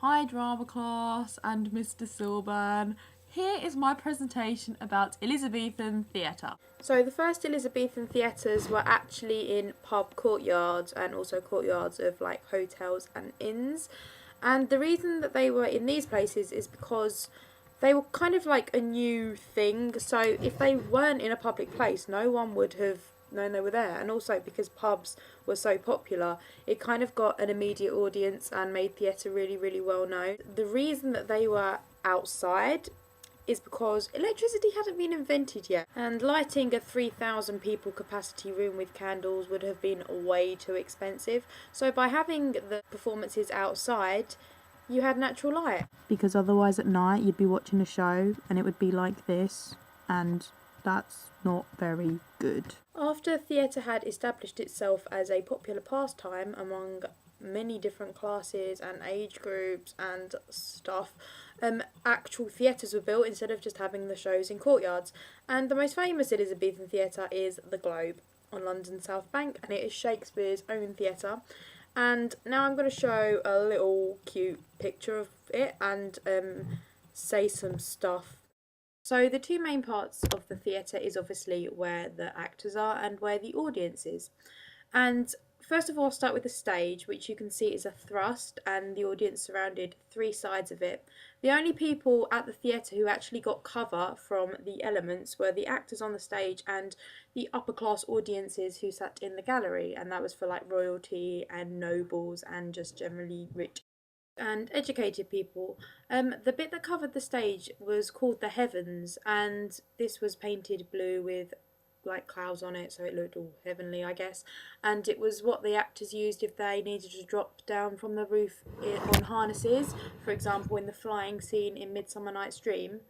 Hi drama class and Mr. Silburn. Here is my presentation about Elizabethan Theatre. So the first Elizabethan theatres were actually in pub courtyards and also courtyards of like hotels and inns. And the reason that they were in these places is because they were kind of like a new thing. So if they weren't in a public place, no one would have known they were there. And also because pubs were so popular, it kind of got an immediate audience and made theatre really, really well known. The reason that they were outside is because electricity hadn't been invented yet, and lighting a 3,000 people capacity room with candles would have been way too expensive. So by having the performances outside, you had natural light. Because otherwise at night you'd be watching a show and it would be like this, and that's not very good. After theatre had established itself as a popular pastime among many different classes and age groups and stuff, actual theatres were built instead of just having the shows in courtyards. And the most famous Elizabethan theatre is the Globe on London's South Bank, and it is Shakespeare's own theatre. And now I'm going to show a little cute picture of it and say some stuff. So the two main parts of the theatre is obviously where the actors are and where the audience is. And first of all, I'll start with the stage, which you can see is a thrust, and the audience surrounded three sides of it. The only people at the theatre who actually got cover from the elements were the actors on the stage and the upper class audiences who sat in the gallery, and that was for like royalty and nobles and just generally rich and educated people. The bit that covered the stage was called the heavens, and this was painted blue with like clouds on it, so it looked all heavenly, I guess. And it was what the actors used if they needed to drop down from the roof on harnesses, for example in the flying scene in Midsummer Night's Dream.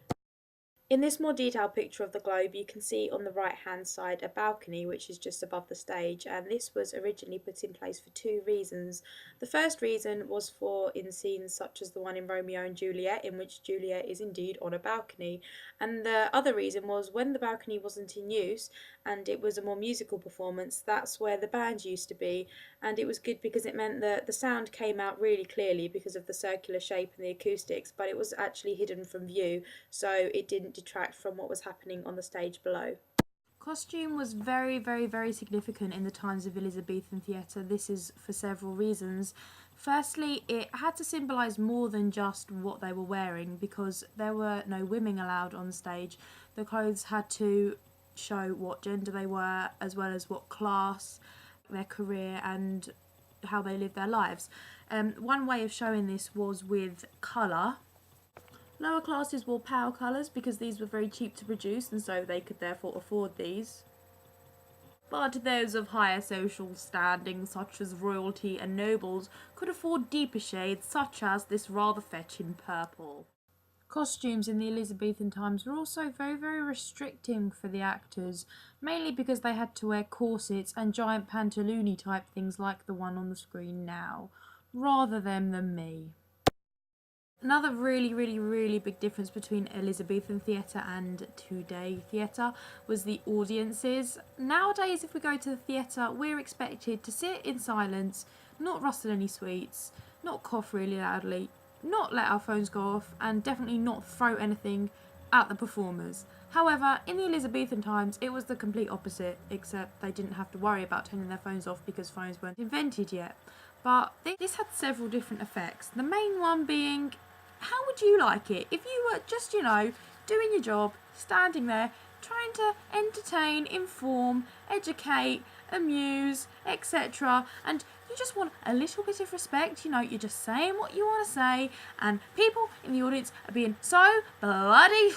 In this more detailed picture of the Globe, you can see on the right hand side a balcony which is just above the stage, and this was originally put in place for two reasons. The first reason was for in scenes such as the one in Romeo and Juliet, in which Juliet is indeed on a balcony, and the other reason was when the balcony wasn't in use and it was a more musical performance, that's where the band used to be, and it was good because it meant that the sound came out really clearly because of the circular shape and the acoustics, but it was actually hidden from view, so it didn't detract from what was happening on the stage below. Costume was very, very, very significant in the times of Elizabethan theatre. This is for several reasons. Firstly, it had to symbolise more than just what they were wearing, because there were no women allowed on stage. The clothes had to show what gender they were, as well as what class, their career and how they lived their lives. One way of showing this was with colour. Lower classes wore pale colours because these were very cheap to produce, and so they could therefore afford these. But those of higher social standing, such as royalty and nobles, could afford deeper shades, such as this rather fetching purple. Costumes in the Elizabethan times were also very, very restricting for the actors, mainly because they had to wear corsets and giant pantaloony type things like the one on the screen now, rather them than me. Another really, really, really big difference between Elizabethan theatre and today theatre was the audiences. Nowadays, if we go to the theatre, we're expected to sit in silence, not rustle any sweets, not cough really loudly, not let our phones go off, and definitely not throw anything at the performers. However, in the Elizabethan times, it was the complete opposite, except they didn't have to worry about turning their phones off because phones weren't invented yet. But this had several different effects. The main one being, how would you like it if you were just, doing your job, standing there, trying to entertain, inform, educate, amuse, etc., and you just want a little bit of respect, you're just saying what you want to say, and people in the audience are being so bloody